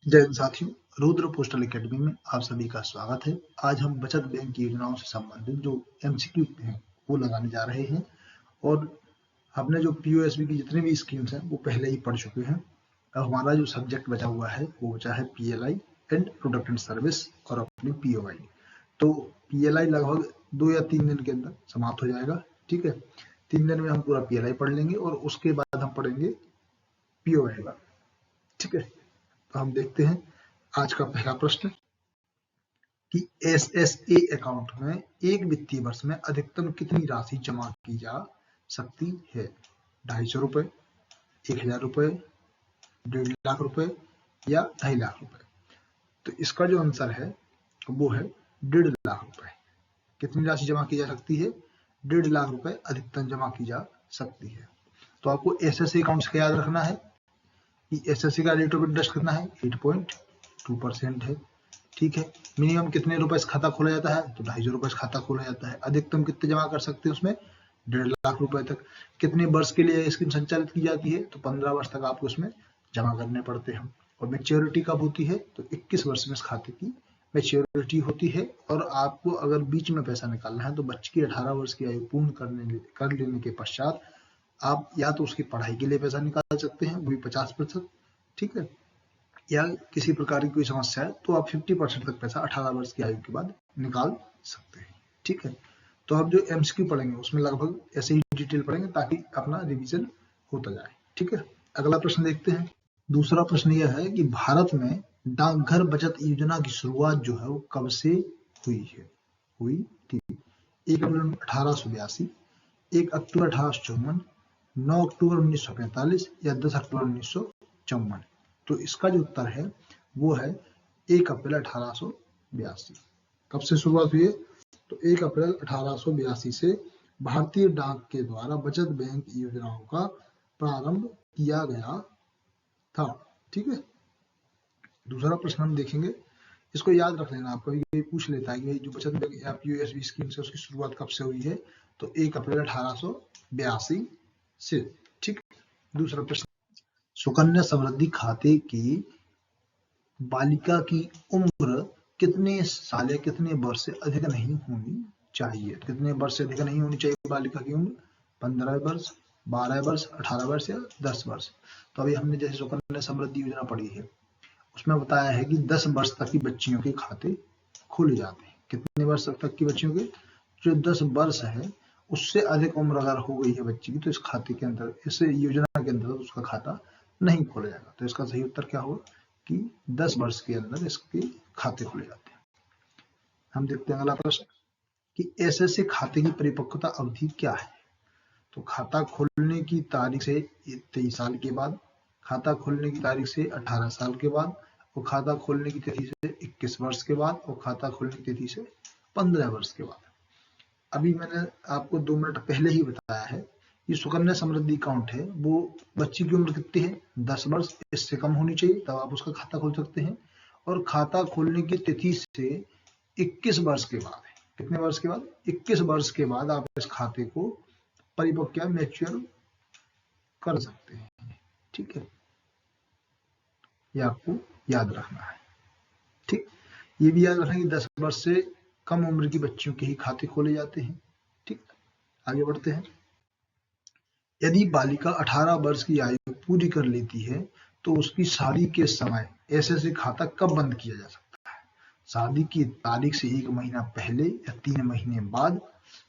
जय हिंद साथियों, Rudra postal academy में आप सभी का स्वागत है। आज हम बचत बैंक की योजनाओं से संबंधित जो एमसीक्यू हैं वो लगाने जा रहे हैं और हमने जो पीओएसबी की जितनी भी स्कीम्स हैं वो पहले ही पढ़ चुके हैं। अब हमारा जो सब्जेक्ट बचा हुआ है वो बचा है PLI and product and service और अपनी पीओआई। तो पीएलआई लगभग 2 या 3 दिन के अंदर समाप्त हो जाएगा। ठीक है, 3 दिन में हम पूरा पीएलआई पढ़ लेंगे और उसके बाद हम पढ़ेंगे पीओआई का। ठीक है, तो हम देखते हैं आज का पहला प्रश्न कि एसएसए अकाउंट में एक वित्तीय वर्ष में अधिकतम कितनी राशि जमा की जा सकती है? 250 रुपए, 1000 रुपए, 1.5 लाख रुपए या 2.5 लाख रुपए। तो इसका जो आंसर है वो है 1.5 लाख रुपए। कितनी राशि जमा की जा सकती है? 1.5 लाख रुपए अधिकतम जमा की जा सकती है। तो आपको एसएसए अकाउंट से याद रखना है कि एसएससी का रेट ऑफ इंटरेस्ट कितना है? 8.2% है। ठीक है, मिनिमम कितने रुपए से खाता खोला जाता है? तो 250 रुपए से खाता खोला जाता है। अधिकतम कितने जमा कर सकते हैं उसमें? 1.5 लाख रुपए तक। कितने वर्ष के लिए स्कीम संचालित की जाती है? तो 15 वर्ष तक आपको उसमें जमा करने पड़ते हैं। और मेच्योरिटी कब होती है? तो 21 वर्ष में इस खाते की मेच्योरिटी होती है। और आपको अगर बीच में पैसा निकालना है तो बच्चे की 18 वर्ष की आयु पूर्ण कर लेने के पश्चात आप या तो उसकी पढ़ाई के लिए पैसा निकाल सकते हैं, वो भी 50%। ठीक है, या किसी प्रकार की कोई समस्या है तो आप 50% तक पैसा 18 वर्ष की आयु के बाद निकाल सकते हैं। ठीक है, तो अब जो एमसीक्यू पढ़ेंगे उसमें लगभग ऐसे ही डिटेल पढ़ेंगे ताकि अपना रिवीजन होता जाए। ठीक है, अगला प्रश्न देखते हैं। दूसरा प्रश्न यह है कि भारत में डाकघर बचत योजना की शुरुआत जो है वो कब से हुई थी? 1 अप्रैल 1882, 1 अक्टूबर 1854, 9 अक्टूबर 1945 या 10 अक्टूबर 1954। तो इसका जो उत्तर है वो है 1 अप्रैल 1882। कब से शुरुआत हुई है? तो 1 अप्रैल 1882 से भारतीय डाक के द्वारा बचत बैंक योजनाओं का प्रारंभ किया गया था। ठीक है, दूसरा प्रश्न हम देखेंगे। इसको याद रख लेना, आपको ये पूछ लेता है कि जो बचत बैंक या पीओएसबी स्कीम से उसकी शुरुआत कब से हुई है? तो 1 अप्रैल 1882 से। ठीक, दूसरा प्रश्न, सुकन्या समृद्धि खाते की बालिका की उम्र कितने साल या कितने वर्ष से अधिक नहीं होनी चाहिए? कितने वर्ष से अधिक नहीं होनी चाहिए बालिका की उम्र? 15 वर्ष, 12 वर्ष, 18 वर्ष या 10 वर्ष। तो अभी हमने जैसे सुकन्या समृद्धि योजना पढ़ी है उसमें बताया है कि 10 वर्ष तक की बच्चियों के खाते खोले जाते हैं। कितने वर्ष तक की बच्चियों के? जो 10 वर्ष है उससे अधिक उम्र अगर हो गई है बच्ची की तो इस खाते के अंदर, इस योजना के अंदर उसका खाता नहीं खोला जाएगा। तो इसका सही उत्तर क्या होगा कि 10 वर्ष के अंदर इसके खाते खोले जाते हैं। हम देखते हैं अगला प्रश्न कि एसएसए खाते की परिपक्वता अवधि क्या है? तो खाता खोलने की तारीख से 23 साल के बाद, खाता खोलने की तारीख से 18 साल के बाद, और खाता खोलने की तिथि से 21 वर्ष के बाद, और खाता खोलने की तिथि से 15 वर्ष के बाद। अभी मैंने आपको 2 मिनट पहले ही बताया है कि सुकन्या समृद्धि अकाउंट है वो बच्ची की उम्र कितनी है? 10 वर्ष, इससे कम होनी चाहिए तब आप उसका खाता खोल सकते हैं। और खाता खोलने की तिथि से 21 वर्ष के बाद है। कितने वर्ष के बाद? 21 वर्ष के बाद आप इस खाते को परिपक्व या मैच्योर कर सकते हैं। ठीक है, ये आपको याद रखना है। ठीक, ये भी याद रखना कि 10 वर्ष से कम उम्र की बच्चियों के ही खाते खोले जाते हैं। ठीक, आगे बढ़ते हैं। यदि बालिका 18 वर्ष की आयु पूरी कर लेती है तो उसकी शादी के समय एसएसए खाता कब बंद किया जा सकता है? शादी की तारीख से 1 महीना पहले या 3 महीने बाद,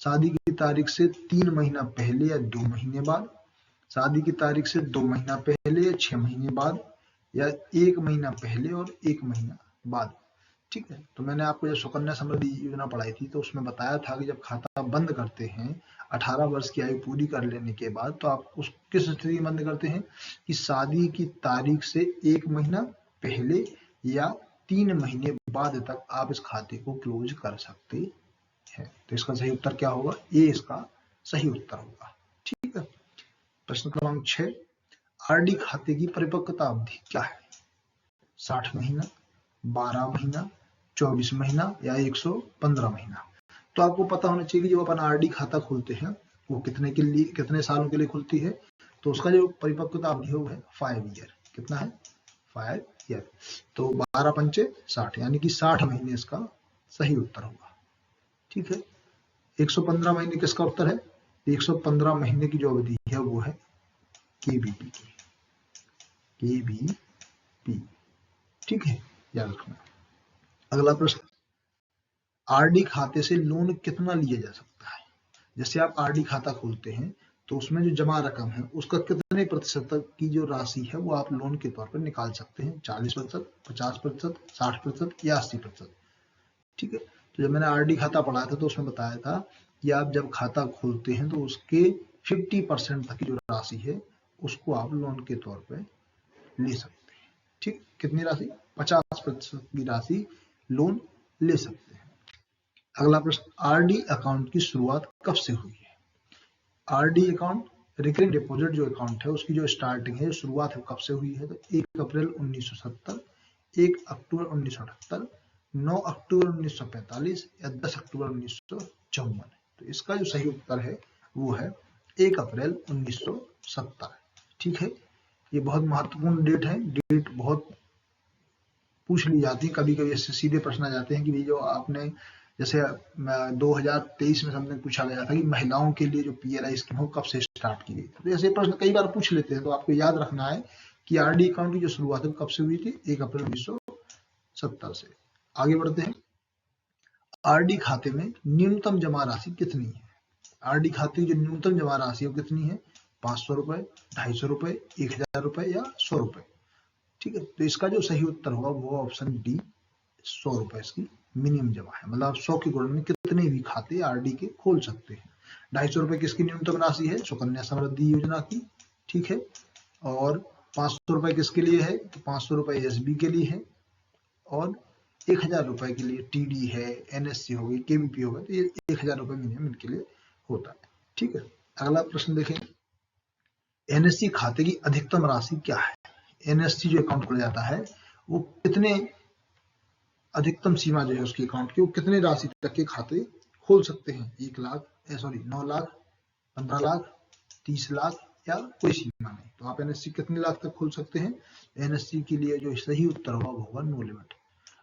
शादी की तारीख से 3 महीना पहले या 2 महीने बाद, शादी की तारीख से 2 महीना पहले या 6 महीने बाद, या 1 महीना पहले और 1 महीना बाद। ठीक है, तो मैंने आपको जब सुकन्या समृद्धि योजना पढ़ाई थी तो उसमें बताया था कि जब खाता बंद करते हैं 18 वर्ष की आयु पूरी कर लेने के बाद, तो आप उस किस स्थिति में बंद करते हैं कि शादी की तारीख से 1 महीना पहले या 3 महीने बाद तक आप इस खाते को क्लोज कर सकते हैं। तो इसका सही उत्तर क्या होगा? ये इसका सही उत्तर होगा। ठीक है, प्रश्न क्रमांक 6, आरडी खाते की परिपक्वता अवधि क्या है? 60 महीना, 12 महीना, 24 महीना या 115 महीना। तो आपको पता होना चाहिए कि जब अपन आरडी खाता खोलते हैं वो कितने सालों के लिए खुलती है। तो उसका जो परिपक्वता अवधि है वो है 5 ईयर। कितना है? 5 ईयर। तो 12 पंचे 60, यानी कि 60 महीने इसका सही उत्तर होगा। ठीक है, 115 महीने किसका उत्तर है? 115 महीने की जो अवधि है वो है केबीपी की, केबीपी। ठीक है, याद रखना। अगला प्रश्न, आरडी खाते से लोन कितना लिया जा सकता है? जैसे आप आरडी खाता खोलते हैं तो उसमें जो जमा रकम है उसका कितने प्रतिशत तक की जो राशि है वो आप लोन के तौर पर निकाल सकते हैं? 40%, 50%, 60% या 80%। ठीक है, तो जब मैंने आरडी खाता पढ़ा था तो उसमें बताया था कि आप जब खाता खोलते हैं तो उसके 50% तक की जो राशि है उसको आप लोन के तौर पर ले सकते हैं। ठीक, कितनी राशि? 50% की राशि लोन ले सकते हैं। अगला प्रश्न, आरडी अकाउंट की शुरुआत कब से हुई है? आरडी अकाउंट, रिकरिंग डिपॉजिट जो अकाउंट है उसकी जो स्टार्टिंग है, शुरुआत है, कब से हुई है? तो 1 अप्रैल 1970, 1 अक्टूबर 1978, 9 अक्टूबर 1945 या 10 अक्टूबर 1954। तो इसका जो सही उत्तर है वो है 1 अप्रैल 1970। ठीक है, ये बहुत महत्वपूर्ण डेट है। डेट बहुत पूछ ली जाती है, कभी कभी इससे सीधे प्रश्न आ जाते हैं कि भाई जो आपने जैसे 2023 में हमने पूछा गया था कि महिलाओं के लिए जो पीएलआई स्कीम हो कब से स्टार्ट की गई, तो ऐसे प्रश्न कई बार पूछ लेते हैं। तो आपको याद रखना है कि आरडी अकाउंट की जो शुरुआत है कब से हुई थी? 1 अप्रैल 1970 से। आगे बढ़ते हैं, आरडी खाते में न्यूनतम जमा राशि कितनी है? आरडी खाते की जो न्यूनतम जमा राशि है वो कितनी है? 500 रुपए, 250 रुपए, 1000 रुपए या 100 रुपए। ठीक है, तो इसका जो सही उत्तर होगा वो ऑप्शन डी, 100 रुपए इसकी मिनिमम जमा है। मतलब आप 100 के गुण में कितने भी खाते आरडी के खोल सकते हैं। 250 रुपए किसकी न्यूनतम राशि है? सुकन्या समृद्धि योजना की। ठीक है, और 500 रुपए किसके लिए है? तो 500 रुपए एसबी के लिए है, और 1000 रुपए के लिए टीडी है, एनएससी हो गई, केबीपी हो गया, तो ये 1000 रुपए मिनिमम इनके लिए होता है। ठीक है, अगला प्रश्न देखें, एनएससी खाते की अधिकतम राशि क्या है? एनएससी जो अकाउंट खोला जाता है वो कितने अधिकतम सीमा जो है उसकी अकाउंट की, वो कितने राशि तक के खाते खोल सकते हैं? 1 लाख, 9 लाख, 15 लाख, 30 लाख या कोई सीमा नहीं। तो आप एनएससी कितने लाख तक खोल सकते हैं? एनएससी के लिए जो सही उत्तर होगा वो होगा नो लिमिट।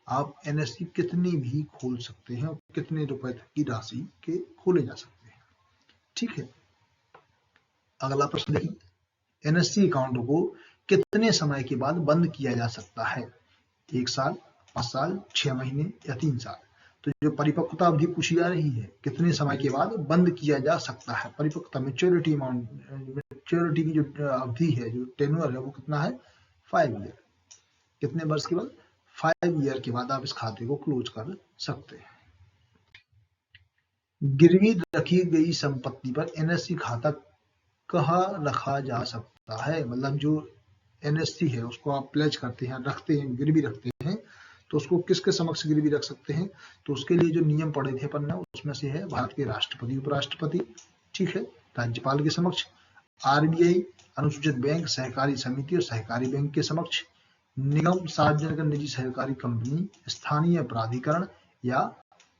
आप एनएससी कितनी भी खोल सकते हैं और कितने रुपए तक की राशि के खोले जा सकते हैं। ठीक है, अगला प्रश्न देखिए, एनएससी अकाउंट को कितने समय के बाद बंद किया जा सकता है? 1 साल, 5 साल, 6 महीने या 3 साल। तो जो परिपक्वता अवधि पूछी जा रही है, कितने समय के बाद बंद किया जा सकता है? परिपक्वता, मेच्योरिटी अमाउंट, मेच्योरिटी की जो अवधि है, जो टेन्योर है वो कितना है? 5 ईयर। कितने वर्ष के बाद? 5 ईयर के बाद आप इस खाते को क्लोज कर सकते हैं। गिरवी रखी गई संपत्ति पर एनएससी खाता कहाँ रखा जा सकता है? मतलब जो एनएससी है उसको आप प्लेज करते हैं, रखते हैं, गिरवी रखते हैं, तो उसको किसके समक्ष गिरवी रख सकते हैं? तो उसके लिए जो नियम पढ़े थे अपन ने उसमें से है भारत के राष्ट्रपति, उपराष्ट्रपति, ठीक है, राज्यपाल के समक्ष, आरबीआई, अनुसूचित बैंक, सहकारी समिति और सहकारी बैंक के समक्ष, निगम, सार्वजनिक निजी सहकारी कंपनी, स्थानीय प्राधिकरण या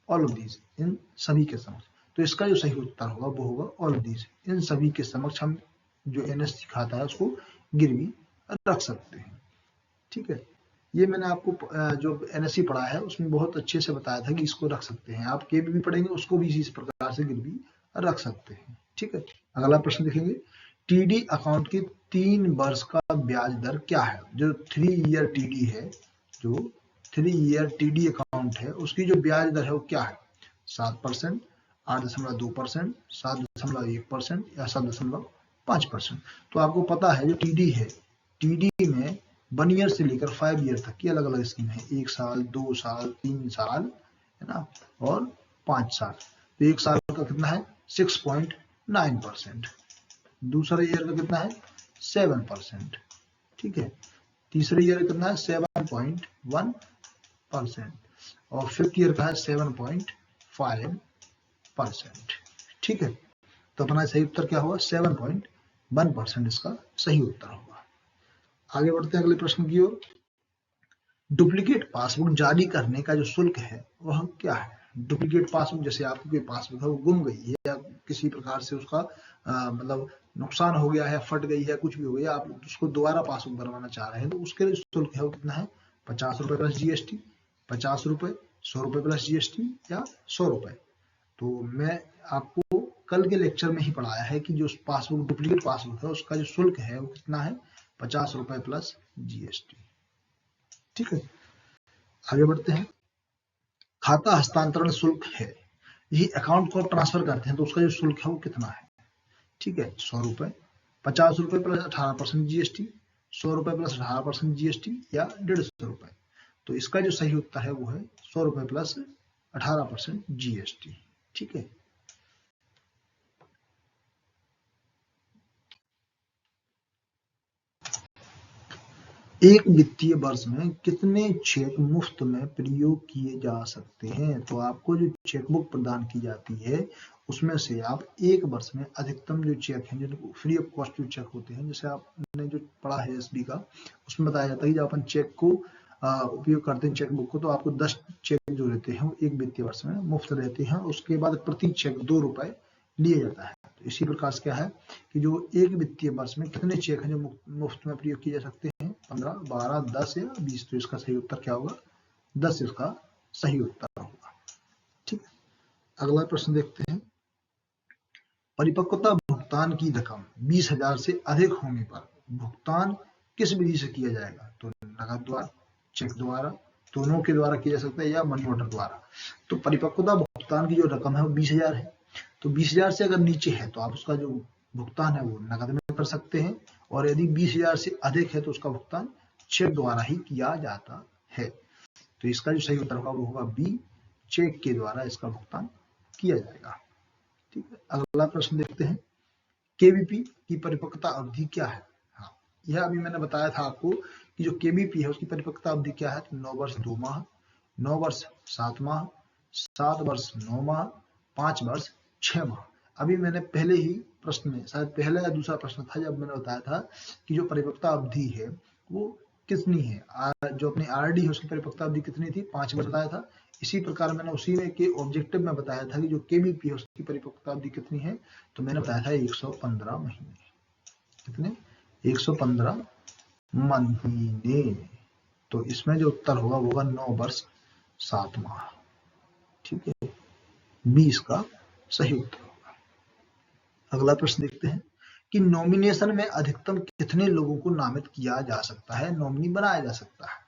ऑल ऑफ दीज, इन सभी के समक्ष। तो इसका जो सही उत्तर होगा वो होगा ऑल ऑफ दीज, इन सभी के समक्ष हम जो एनएससी खाता है उसको गिरवी रख सकते हैं। ठीक है, ये मैंने आपको जो एनएससी पढ़ा है उसमें बहुत अच्छे से बताया था कि इसको रख सकते हैं। आप केबीपी पढ़ेंगे उसको भी इसी प्रकार से गिरवी रख सकते हैं। ठीक है, अगला प्रश्न देखेंगे, टीडी अकाउंट की 3 वर्ष का ब्याज दर क्या है? जो 3 ईयर टीडी है, जो 3 ईयर टीडी अकाउंट है उसकी जो ब्याज दर है वो क्या है? 7%, 8.2%, 7.1% या 7.5%। तो आपको पता है जो टीडी है, टीडी में 1 ईयर से लेकर 5 ईयर तक की अलग अलग स्कीम है। 1 साल, 2 साल, 3 साल, है ना, और 5 साल। तो 1 साल का कितना है? 6.9%। दूसरे ईयर का कितना है? 7%। ठीक है, तीसरे ईयर का कितना है? 7.1%। और फिफ्थ ईयर का है 7.5%। ठीक है, तो अपना सही उत्तर क्या होगा? 7.1% इसका सही उत्तर होगा। आगे बढ़ते हैं अगले प्रश्न की ओर। डुप्लीकेट पासबुक जारी करने का जो शुल्क है वह क्या है? डुप्लीकेट पासबुक, जैसे आपकी कोई पासबुक है वो गुम गई है या किसी प्रकार से उसका मतलब नुकसान हो गया है, फट गई है, कुछ भी हो गया, आप उसको दोबारा पासबुक बनवाना चाह रहे हैं तो उसके लिए शुल्क है वो कितना है, 50 रुपए प्लस जीएसटी, 50 रुपए, 100 रुपए प्लस जीएसटी या 100 रुपए। तो मैं आपको कल के लेक्चर में ही पढ़ाया है कि जो पासबुक डुप्लीकेट पासबुक है उसका जो शुल्क है वो कितना है, 50 रुपए प्लस जीएसटी। ठीक है, आगे बढ़ते हैं। खाता हस्तांतरण शुल्क है, यही अकाउंट को आप ट्रांसफर करते हैं तो उसका जो शुल्क है वो कितना है, ठीक है, 100 रुपए, 50 रुपए प्लस 18% जीएसटी, 100 रुपए प्लस 18% जीएसटी या 150 रुपए। तो इसका जो सही उत्तर है वो है 100 रुपए प्लस 18% जीएसटी। ठीक है, एक वित्तीय वर्ष में कितने चेक मुफ्त में प्रयोग किए जा सकते हैं। तो आपको जो चेकबुक प्रदान की जाती है उसमें से आप एक वर्ष में अधिकतम जो चेक हैं, जो फ्री ऑफ कॉस्ट जो चेक होते हैं, जैसे आपने जो पढ़ा है एसबी का, उसमें बताया जाता है कि जब अपन चेक को उपयोग करते हैं चेकबुक को, तो आपको 10 चेक जो रहते हैं वो एक वित्तीय वर्ष में मुफ्त रहते हैं। उसके बाद प्रति चेक 2 रुपए लिया जाता है। तो इसी प्रकार से क्या है कि जो एक वित्तीय वर्ष में कितने चेक हैं जो मुफ्त में प्रयोग किए जा सकते हैं, 15, 12, 10 या 20। तो इसका सही उत्तर क्या होगा, 10 इसका सही उत्तर होगा। ठीक है, अगला प्रश्न देखते हैं। परिपक्वता भुगतान की रकम 20,000 से अधिक होने पर भुगतान किस विधि से किया जाएगा। तो नकद द्वारा, चेक द्वारा, दोनों के द्वारा किया जा सकता है या मनी ऑर्डर द्वारा। तो परिपक्वता भुगतान की जो रकम है वो 20,000 है। तो 20,000 से अगर नीचे है तो आप उसका जो भुगतान है वो नकद में कर सकते हैं, और यदि 20,000 से अधिक है तो उसका भुगतान चेक द्वारा ही किया जाता है। तो इसका जो सही उत्तर होगा वो होगा बी, चेक के द्वारा इसका भुगतान किया जाएगा। ठीक है, अगला प्रश्न देखते हैं। केबीपी की परिपक्वता अवधि क्या है। हाँ, यह अभी मैंने बताया था आपको कि जो केबीपी है उसकी परिपक्वता अवधि क्या है, तो 9 वर्ष 2 माह, 9 वर्ष 7 माह, 7 वर्ष 9 माह, 5 वर्ष 6 माह। अभी मैंने पहले ही प्रश्न में, शायद पहला या दूसरा प्रश्न था, जब मैंने बताया था कि जो परिपक्वता अवधि है वो कितनी है, जो अपनी आरडी है उसकी परिपक्वता अवधि कितनी थी, 5 वर्ष बताया था। इसी प्रकार मैंने उसी में के ऑब्जेक्टिव में बताया था कि जो केबीपी है उसकी परिपक्वता अवधि कितनी है, तो मैंने बताया था 115 महीने। कितने, 115 महीने। तो इसमें जो उत्तर होगा वो होगा 9 वर्ष 7 माह। ठीक है, 20 का सही उत्तर होगा। अगला प्रश्न देखते हैं कि नॉमिनेशन में अधिकतम कितने लोगों को नामित किया जा सकता है, नॉमिनी बनाया जा सकता है।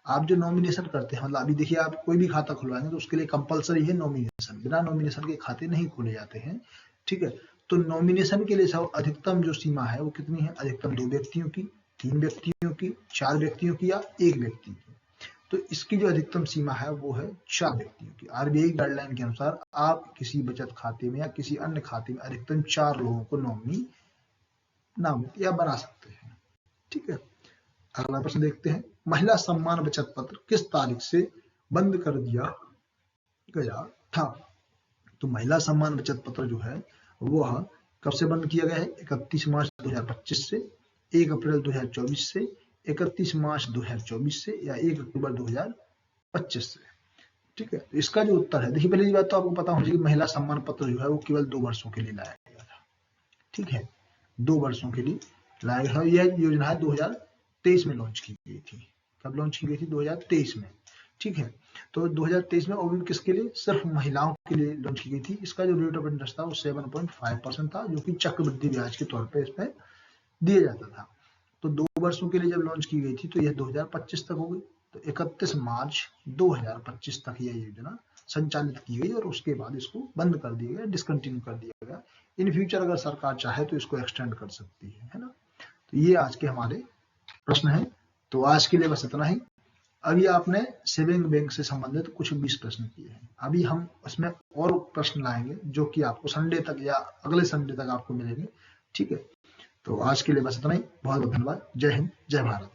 आप जो नॉमिनेशन करते हैं, मतलब अभी देखिए आप कोई भी खाता खुलवाएंगे तो उसके लिए कंपलसरी है नॉमिनेशन, बिना नॉमिनेशन के खाते नहीं खोले जाते हैं। ठीक है, तो नॉमिनेशन के लिए सब अधिकतम जो सीमा है वो कितनी है, अधिकतम 2 व्यक्तियों की, 3 व्यक्तियों की, 4 व्यक्तियों की या 1 व्यक्ति की। तो इसकी जो अधिकतम सीमा है वो है 4 व्यक्तियों की। आरबीआई गाइडलाइन के अनुसार आप किसी बचत खाते में या किसी अन्य खाते में अधिकतम 4 लोगों को नॉमिनी नामित या बना सकते हैं। ठीक है, अगला प्रश्न देखते हैं। महिला सम्मान बचत पत्र किस तारीख से बंद कर दिया गया था। तो महिला सम्मान बचत पत्र जो है वह कब से बंद किया गया है, 31 मार्च 2025 से, 1 अप्रैल 2024 से, 31 मार्च 2024 से या 1 अक्टूबर 2025 से। ठीक है, तो इसका जो उत्तर है, देखिए पहली बात तो आपको पता होना चाहिए कि महिला सम्मान पत्र जो है वो केवल 2 वर्षों के लिए लाया गया था। ठीक है, 2 वर्षों के लिए लाया गया। यह योजना है 2023 में लॉन्च की गई थी। कब लॉन्च की गई थी, 2023 में। ठीक है, तो 2023 में और भी किसके लिए, सिर्फ महिलाओं के लिए लॉन्च की गई थी। इसका जो रेट ऑफ इंटरेस्ट था वो 7.5% था, जो कि चक्रवृद्धि ब्याज के तौर पे इसमें दिया जाता था। तो 2 वर्षों के लिए जब लॉन्च की गई थी तो यह 2025 तक हो गई। तो 31 मार्च 2025 तक यह योजना संचालित की गई और उसके बाद इसको बंद कर दिया गया, डिसकंटिन्यू कर दिया गया। इन फ्यूचर अगर सरकार चाहे तो इसको एक्सटेंड कर सकती है ना। तो ये आज के हमारे प्रश्न है। तो आज के लिए बस इतना ही। अभी आपने सेविंग बैंक से संबंधित कुछ 20 प्रश्न किए हैं। अभी हम उसमें और प्रश्न लाएंगे जो कि आपको संडे तक या अगले संडे तक आपको मिलेंगे। ठीक है, तो आज के लिए बस इतना ही। बहुत बहुत धन्यवाद। जय हिंद, जय भारत।